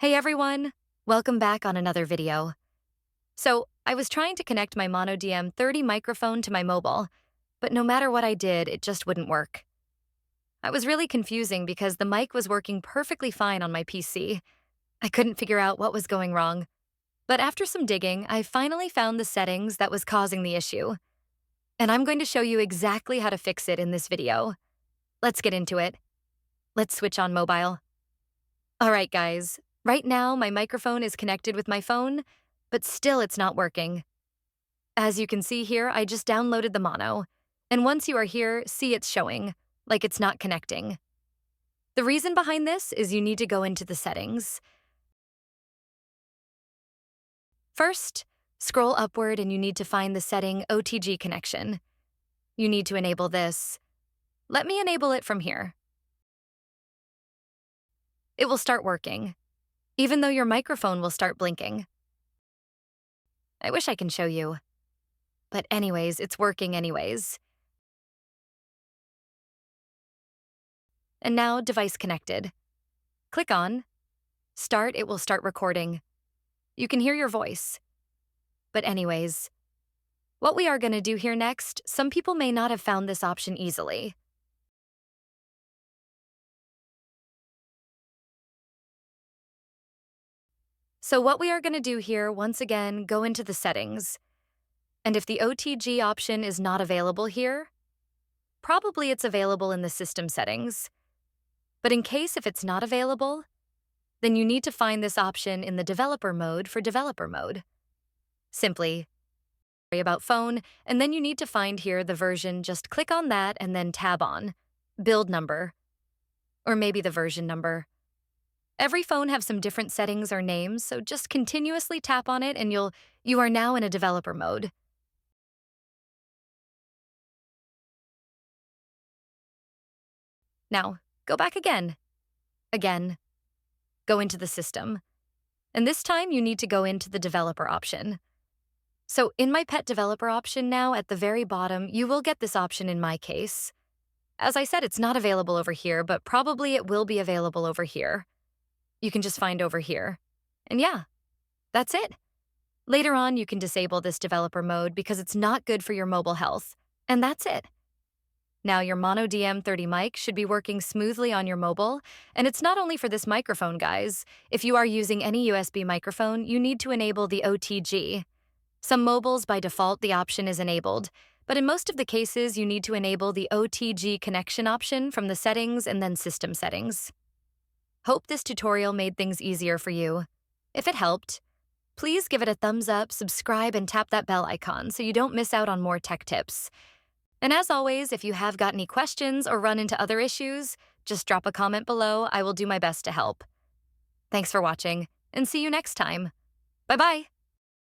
Hey everyone! Welcome back on another video. So, I was trying to connect my Mono DM30 microphone to my mobile, but no matter what I did, it just wouldn't work. It was really confusing because the mic was working perfectly fine on my PC. I couldn't figure out what was going wrong. But after some digging, I finally found the settings that was causing the issue. And I'm going to show you exactly how to fix it in this video. Let's get into it. Let's switch on mobile. All right, guys. Right now, my microphone is connected with my phone, but still it's not working. As you can see here, I just downloaded the mono. And once you are here, see it's showing, like it's not connecting. The reason behind this is you need to go into the settings. First, scroll upward and you need to find the setting OTG connection. You need to enable this. Let me enable it from here. It will start working, even though your microphone will start blinking. I wish I can show you. But anyways, it's working anyways. And now, device connected. Click on Start, it will start recording. You can hear your voice. But anyways, what we are going to do here next, some people may not have found this option easily. So what we are going to do here, once again, go into the settings. And if the OTG option is not available here, probably it's available in the system settings. But in case if it's not available, then you need to find this option in the developer mode for developer mode. Simply worry about phone, and then you need to find here the version. Just click on that and then tab on build number, or maybe the version number. Every phone have some different settings or names, so just continuously tap on it and you are now in a developer mode. Now, go back again. Go into the system. And this time you need to go into the developer option. So in my pet developer option now, at the very bottom, you will get this option in my case. As I said, it's not available over here, but probably it will be available over here. You can just find over here. And yeah, that's it. Later on, you can disable this developer mode because it's not good for your mobile health. And that's it. Now your Mono DM30 mic should be working smoothly on your mobile. And it's not only for this microphone, guys. If you are using any USB microphone, you need to enable the OTG. Some mobiles, by default, the option is enabled. But in most of the cases, you need to enable the OTG connection option from the settings and then system settings. Hope this tutorial made things easier for you. If it helped, please give it a thumbs up, subscribe, and tap that bell icon so you don't miss out on more tech tips. And as always, if you have got any questions or run into other issues, just drop a comment below. I will do my best to help. Thanks for watching, and see you next time. Bye-bye.